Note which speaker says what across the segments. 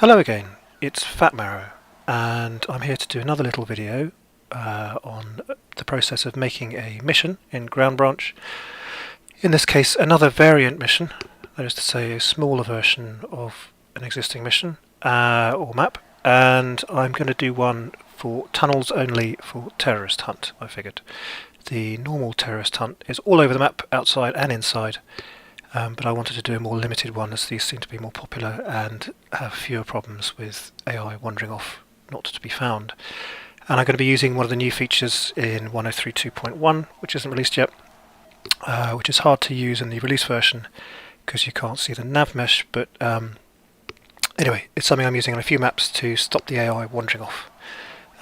Speaker 1: Hello again, it's Fatmarrow, and I'm here to do another little video on the process of making a mission in Ground Branch. In this case, another variant mission, that is to say a smaller version of an existing mission or map, and I'm going to do one for tunnels only for terrorist hunt, I figured. The normal terrorist hunt is all over the map, outside and inside. But I wanted to do a more limited one as these seem to be more popular and have fewer problems with AI wandering off not to be found. And I'm going to be using one of the new features in 103.2.1, which isn't released yet, which is hard to use in the release version because you can't see the nav mesh, but anyway, it's something I'm using on a few maps to stop the AI wandering off.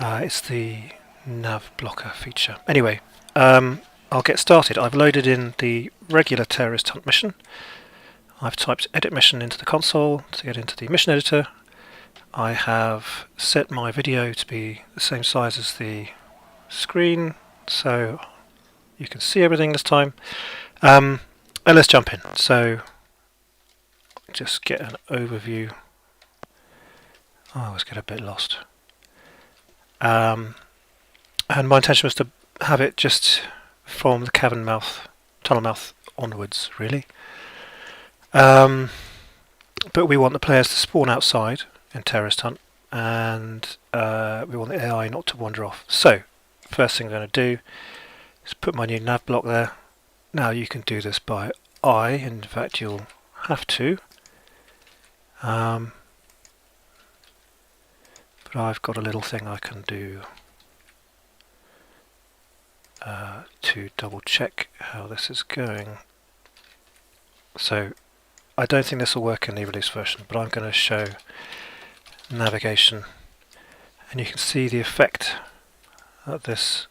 Speaker 1: It's the nav blocker feature. Anyway, I'll get started. I've loaded in the regular terrorist hunt mission. I've typed edit mission into the console to get into the mission editor. I have set my video to be the same size as the screen so you can see everything this time. And let's jump in. So just get an overview. I always get a bit lost. And my intention was to have it just from the cavern mouth, tunnel mouth onwards, really. But we want the players to spawn outside in terrorist hunt, and we want the AI not to wander off. So, first thing I'm going to do is put my new nav block there. Now you can do this by eye, in fact you'll have to. But I've got a little thing I can do to double check how this is going. So I don't think this will work in the release version, but I'm going to show navigation, and you can see the effect that this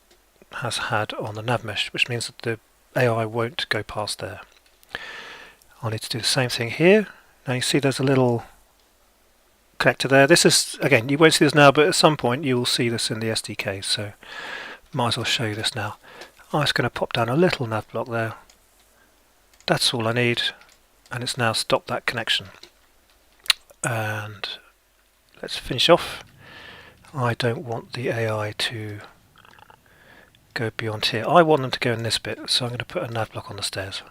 Speaker 1: has had on the nav mesh, which means that the AI won't go past there. I'll need to do the same thing here. Now you see there's a little connector there. This is, again, you won't see this now, but at some point you will see this in the SDK, so might as well show you this now. I'm just going to pop down a little nav block there. That's all I need, and it's now stopped that connection. And let's finish off. I don't want the AI to go beyond here. I want them to go in this bit, so I'm going to put a nav block on the stairs.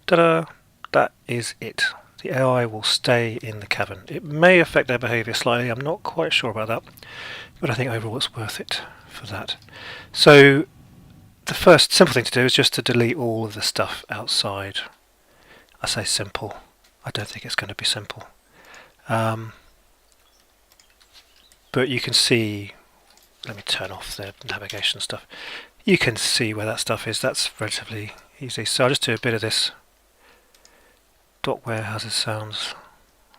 Speaker 1: Ta-da! That is it. The AI will stay in the cavern. It may affect their behaviour slightly, I'm not quite sure about that, but I think overall it's worth it for that. So the first simple thing to do is just to delete all of the stuff outside. I say simple, I don't think it's going to be simple. But you can see, let me turn off the navigation stuff. You can see where that stuff is, that's relatively easy. So I'll just do a bit of this. Dot warehouses sounds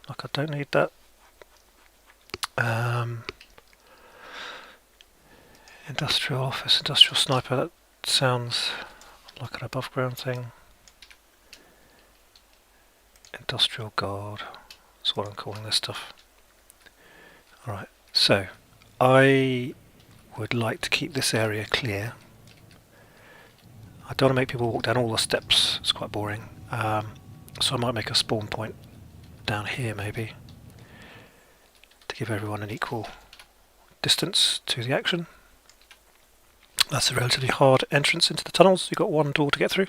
Speaker 1: like I don't need that. Industrial office, industrial sniper, that sounds like an above ground thing. Industrial guard, that's what I'm calling this stuff. Alright, so I would like to keep this area clear. I don't want to make people walk down all the steps, it's quite boring. So I might make a spawn point down here maybe to give everyone an equal distance to the action. That's a relatively hard entrance into the tunnels. You've got one door to get through.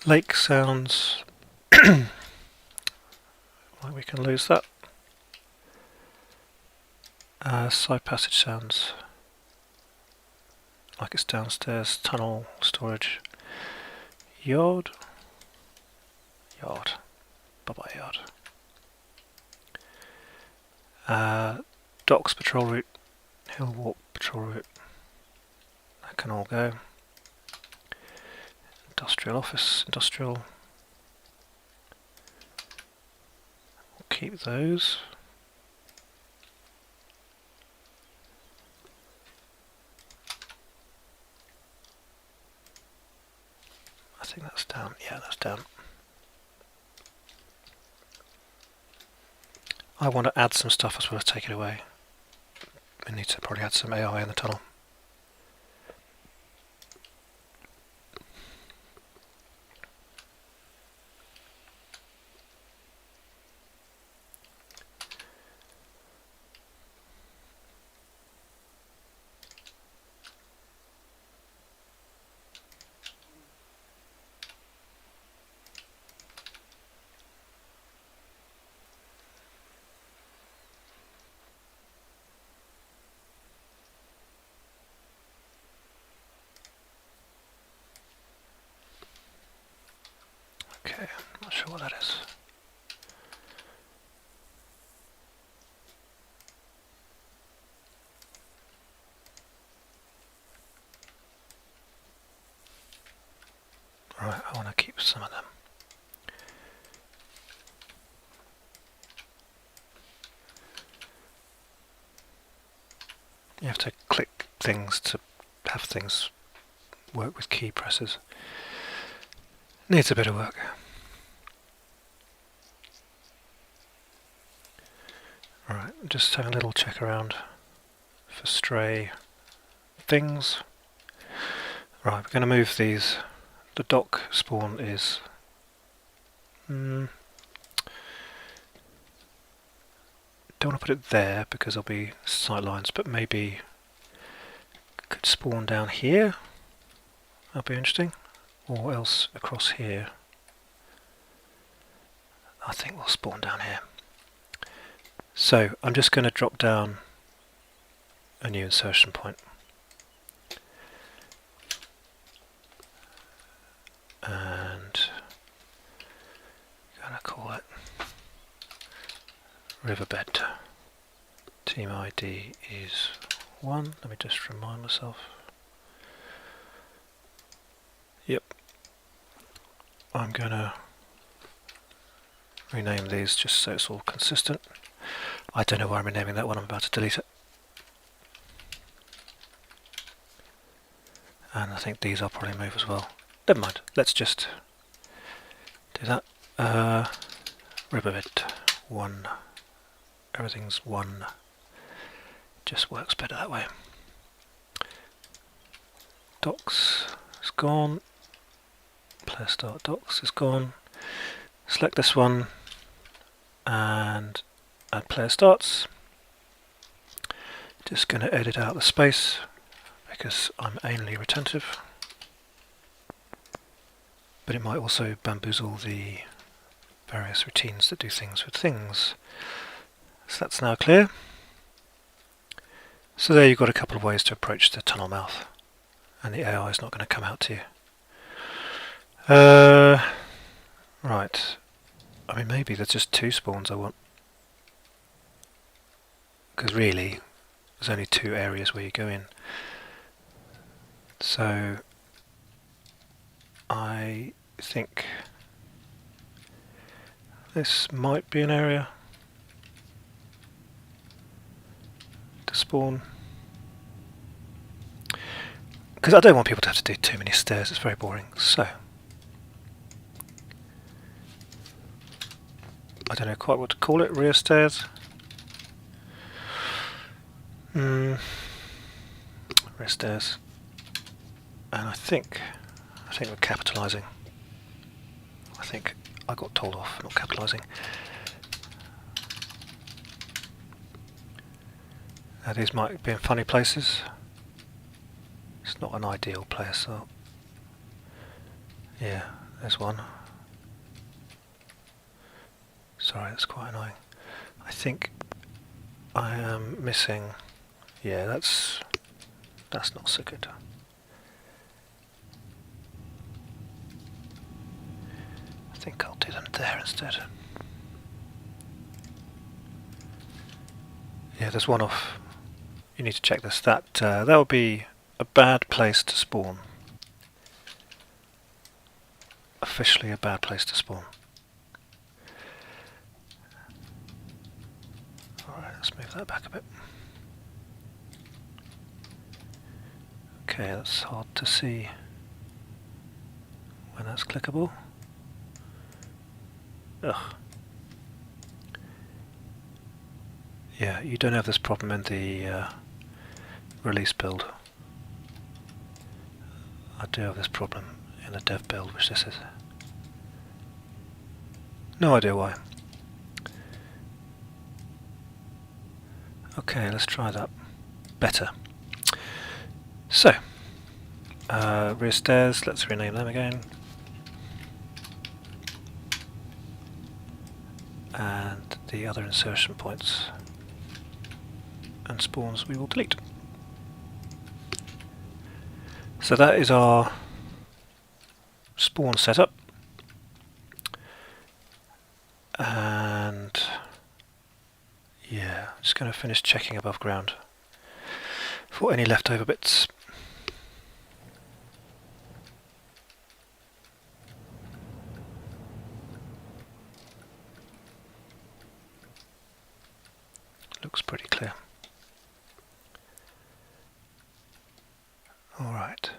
Speaker 1: Lake sounds like we can lose that. Side passage sounds like it's downstairs. Tunnel, storage, yard. Yard. Bye-bye yard. Docks patrol route. Hill walk patrol route. That can all go. Industrial office. Industrial. We'll keep those. I think that's down. Yeah, that's down. I want to add some stuff as well as take it away. We need to probably add some AI in the tunnel. that is. Right, I want to keep some of them. You have to click things to have things work with key presses. Needs a bit of work. Right, just have a little check around for stray things. Right, we're going to move these. The dock spawn is don't want to put it there because there'll be sight lines, but maybe could spawn down here. That'll be interesting. Or else across here. I think we'll spawn down here. So I'm just going to drop down a new insertion point. And I'm going to call it Riverbed. Team ID is 1. Let me just remind myself. Yep. I'm going to rename these just so it's all consistent. I don't know why I'm renaming that one, I'm about to delete it. And I think these I'll probably move as well. Never mind, let's just do that. Riverbed 1. Everything's 1. Just works better that way. Docs is gone. Player start docs is gone. Select this one and add player starts. Just going to edit out the space because I'm anally retentive. But it might also bamboozle the various routines that do things with things. So that's now clear. So there you've got a couple of ways to approach the tunnel mouth, and the AI is not going to come out to you. Right. I mean, maybe there's just 2 spawns I want. Because really, there's only 2 areas where you go in. So I think this might be an area to spawn. Because I don't want people to have to do too many stairs, it's very boring. So I don't know quite what to call it, rear stairs. Rear stairs. And I think we're capitalising. I think I got told off not capitalising. Now these might be in funny places. It's not an ideal place, so yeah, there's one. Sorry, that's quite annoying. I think I am missing. Yeah, that's not so good. I think I'll do them there instead. Yeah, there's one off. You need to check this. That would be a bad place to spawn. Officially a bad place to spawn. Alright, let's move that back a bit. Okay, that's hard to see when that's clickable. Ugh. Yeah, you don't have this problem in the release build. I do have this problem in the dev build, which this is. No idea why. Okay, let's try that. Better. So, rear stairs, let's rename them again. And the other insertion points and spawns we will delete. So that is our spawn setup. Just going to finish checking above ground for any leftover bits. Looks pretty clear. All right.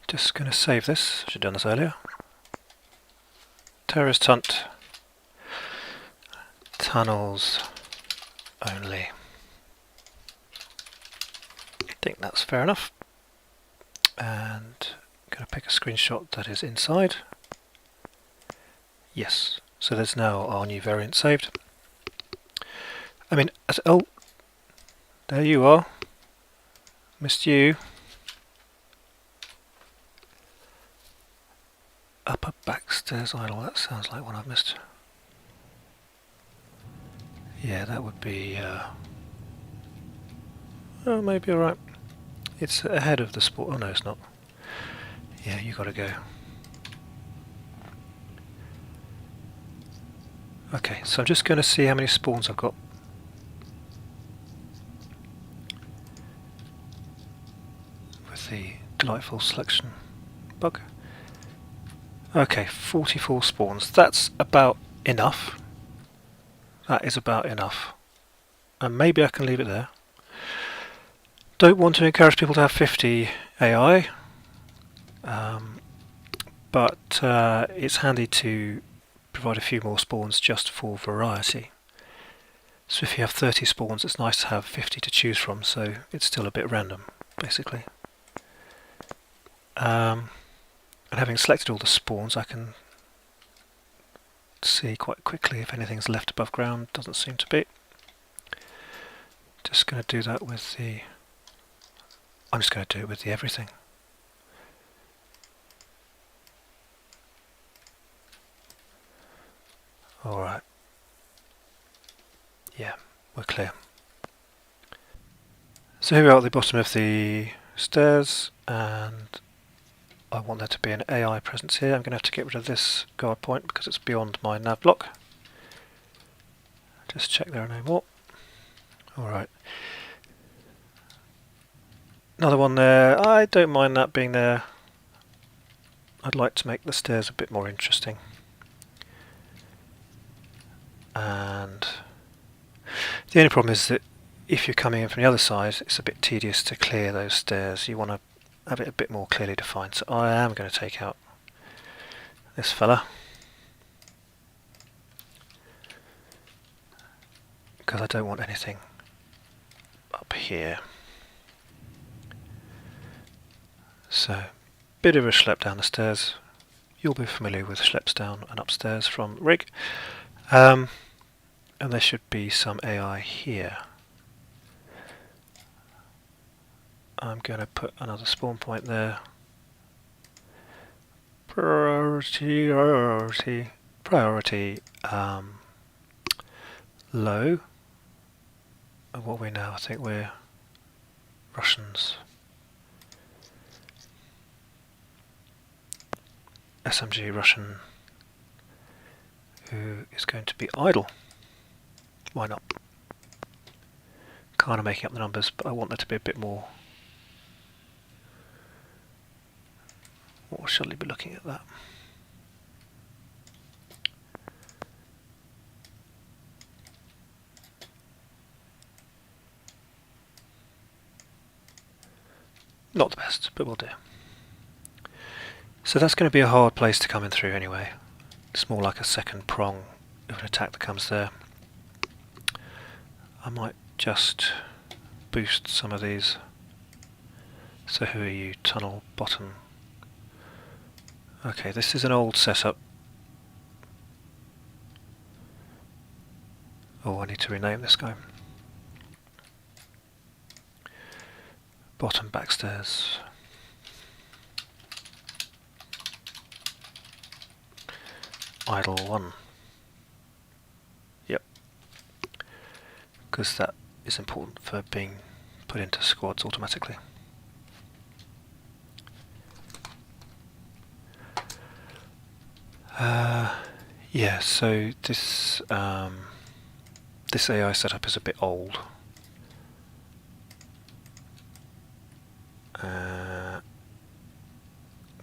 Speaker 1: Just going to save this. Should have done this earlier. Terrorist hunt. Tunnels only. I think that's fair enough. And I'm going to pick a screenshot that is inside. Yes. So there's now our new variant saved. I mean, oh, there you are. Missed you. Upper backstairs idle. That sounds like one I've missed. Yeah, that would be. Oh, maybe alright. It's ahead of the sport. Oh no, it's not. Yeah, you gotta go. Okay, so I'm just going to see how many spawns I've got. With the delightful selection bug. Okay, 44 spawns. That's about enough. That is about enough. And maybe I can leave it there. Don't want to encourage people to have 50 AI. But it's handy to provide a few more spawns just for variety. So if you have 30 spawns, it's nice to have 50 to choose from, so it's still a bit random, basically. And having selected all the spawns, I can see quite quickly if anything's left above ground. Doesn't seem to be. Just going to do that with the... I'm just going to do it with the everything. Alright. Yeah, we're clear. So here we are at the bottom of the stairs, and I want there to be an AI presence here. I'm going to have to get rid of this guard point because it's beyond my nav block. Just check there are no more. Alright. Another one there. I don't mind that being there. I'd like to make the stairs a bit more interesting. And the only problem is that if you're coming in from the other side, it's a bit tedious to clear those stairs. You want to have it a bit more clearly defined. So I am going to take out this fella, because I don't want anything up here. So, bit of a schlep down the stairs. You'll be familiar with schleps down and upstairs from Rig. And there should be some AI here. I'm going to put another spawn point there. Priority low. And what are we now? I think we're Russians. SMG Russian, who is going to be idle. Why not? Kind of making up the numbers, but I want there to be a bit more. Or shall we be looking at that? Not the best, but we'll do. So that's going to be a hard place to come in through anyway. It's more like a second prong of an attack that comes there. I might just boost some of these. So who are you? Tunnel bottom. Okay, this is an old setup. Oh, I need to rename this guy. Bottom backstairs. Idle 1. Yep. Because that is important for being put into squads automatically. Yeah, so this this AI setup is a bit old.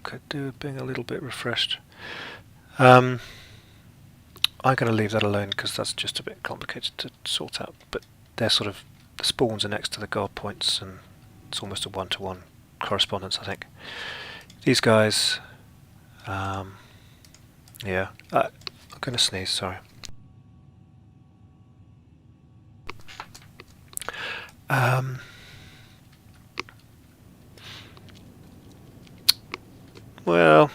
Speaker 1: Could do with being a little bit refreshed. I'm going to leave that alone because that's just a bit complicated to sort out. But they're sort of, the spawns are next to the guard points, and it's almost a one-to-one correspondence, I think. These guys, yeah, I'm going to sneeze, sorry. Well,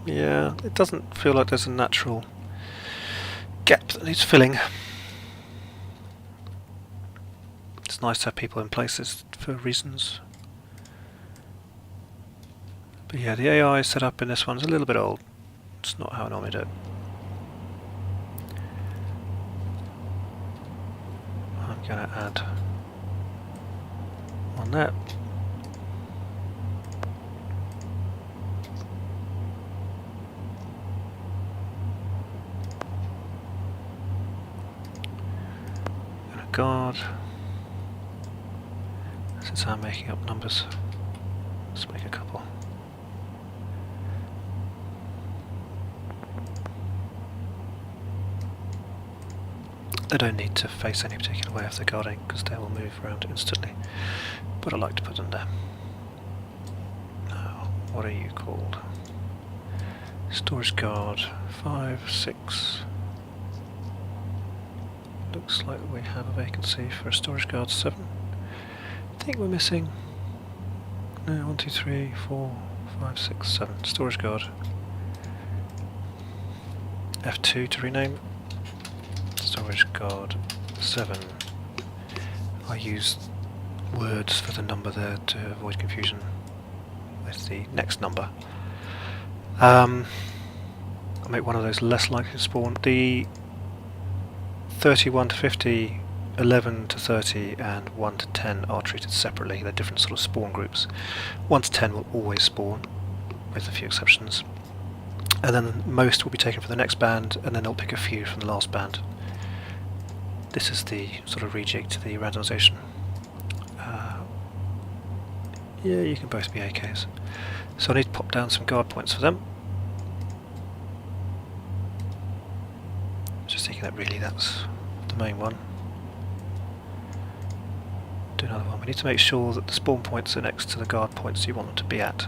Speaker 1: yeah, it doesn't feel like there's a natural gap that needs filling. It's nice to have people in places for reasons. But yeah, the AI set up in this one's a little bit old. It's not how I normally do it. I'm going to add one there. And a guard. Since I'm making up numbers, let's make a couple. They don't need to face any particular way if they're guarding, because they will move around instantly. But I like to put them there. Now, what are you called? Storage guard 5, 6. Looks like we have a vacancy for a storage guard 7. I think we're missing. No, 1, 2, 3, 4, 5, 6, 7. Storage guard. F2 to rename. Storage guard 7. I use words for the number there to avoid confusion with the next number. I'll make one of those less likely to spawn. The 31 to 50, 11 to 30 and 1 to 10 are treated separately. They're different sort of spawn groups. 1 to 10 will always spawn, with a few exceptions. And then most will be taken for the next band, and then they'll pick a few from the last band. This is the sort of rejig to the randomization. Yeah, you can both be AKs. So I need to pop down some guard points for them. Just thinking that really that's the main one. Do another one. We need to make sure that the spawn points are next to the guard points you want them to be at.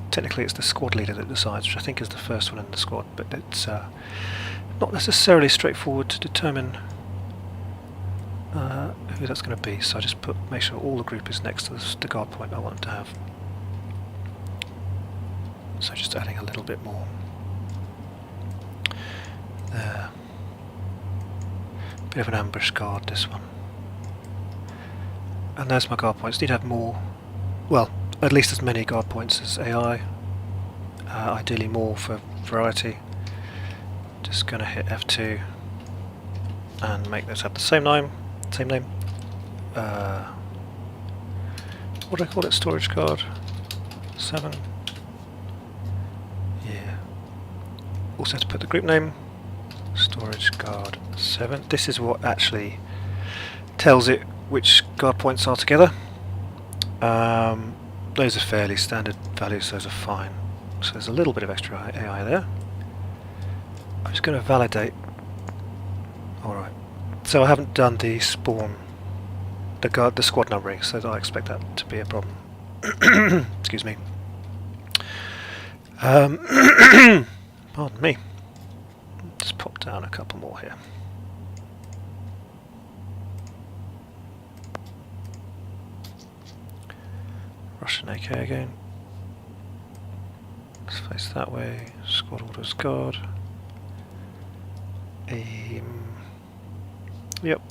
Speaker 1: Technically it's the squad leader that decides, which I think is the first one in the squad, but it's not necessarily straightforward to determine who that's going to be, so I just make sure all the group is next to the guard point I want it to have. So just adding a little bit more there. Bit of an ambush guard, this one. And there's my guard points. Need to have more, well, at least as many guard points as AI. Ideally more for variety. Just going to hit F2 and make those have the same name. What do I call it? Storage guard 7. Yeah. Also have to put the group name. Storage guard 7. This is what actually tells it which guard points are together. Those are fairly standard values, those are fine. So there's a little bit of extra AI there. I'm just going to validate. Alright. So I haven't done the spawn, the squad numbering, so I expect that to be a problem. Excuse me. Pardon me. Just pop down a couple more here. Russian AK again. Let's face that way. Squad orders guard. Yep.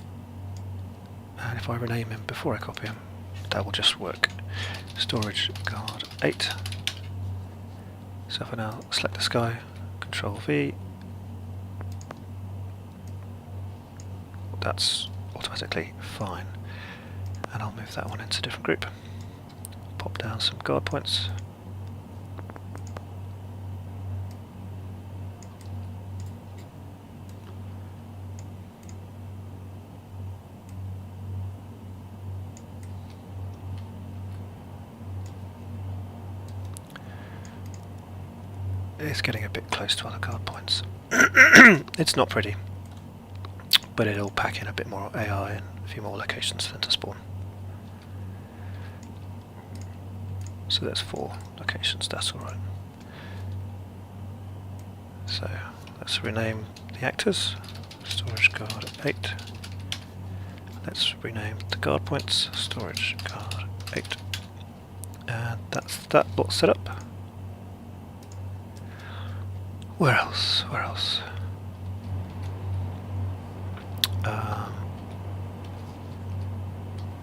Speaker 1: And if I rename him before I copy him, that will just work. Storage guard 8. So if I now select this guy, Control V, that's automatically fine. And I'll move that one into a different group. Pop down some guard points. is getting a bit close to other guard points. It's not pretty, but it'll pack in a bit more AI and a few more locations for them to spawn. So there's 4 locations, that's alright. So let's rename the actors. Storage guard 8. Let's rename the guard points. Storage guard 8. And that's that lot set up. Where else? Where else?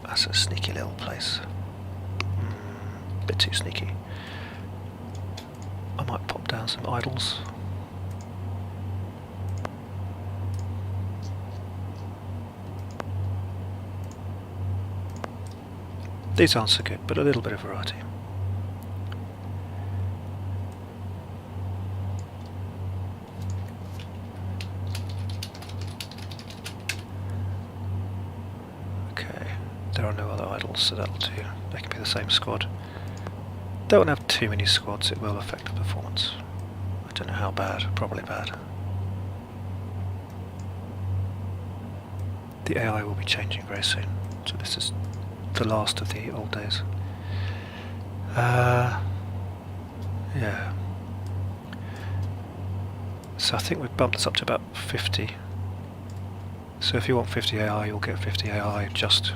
Speaker 1: That's a sneaky little place. Bit too sneaky. I might pop down some idols. These aren't so good, but a little bit of variety. Okay, there are no other idols, so that'll do. They can be the same squad. Don't have too many squads, it will affect the performance. I don't know how bad, probably bad. The AI will be changing very soon, so this is the last of the old days. Yeah. So I think we've bumped this up to about 50. So if you want 50 AI, you'll get 50 AI, just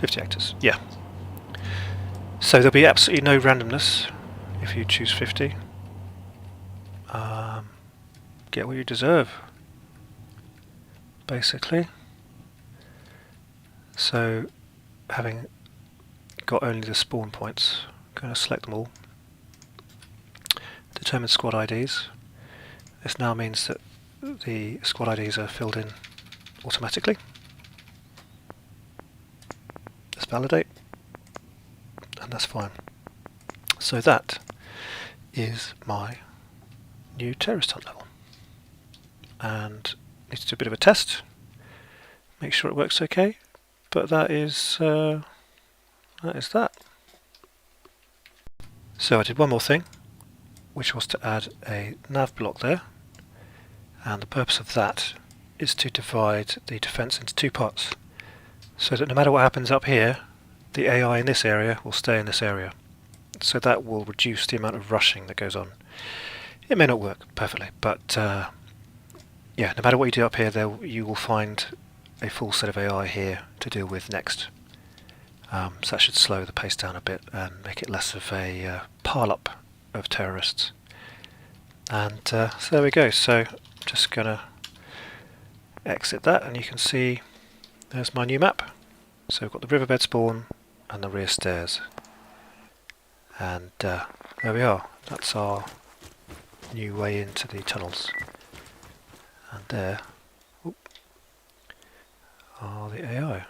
Speaker 1: 50 actors, yeah. So there'll be absolutely no randomness if you choose 50. Get what you deserve, basically. So, having got only the spawn points, I'm going to select them all. Determine squad IDs. This now means that the squad IDs are filled in automatically. Let's validate, and that's fine. So that is my new terrorist hunt level. And need to do a bit of a test, make sure it works okay. But that is that. So I did one more thing, which was to add a nav block there, and the purpose of that is to divide the defence into 2 parts, so that no matter what happens up here, the AI in this area will stay in this area. So that will reduce the amount of rushing that goes on. It may not work perfectly, but yeah, no matter what you do up here, you will find a full set of AI here to deal with next. So that should slow the pace down a bit and make it less of a pile-up of terrorists. And so there we go. So I'm just going to exit that, and you can see there's my new map. So we've got the riverbed spawn and the rear stairs. And there we are. That's our new way into the tunnels. And there are the AI.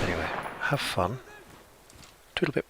Speaker 1: Anyway, have fun. Toodle bit.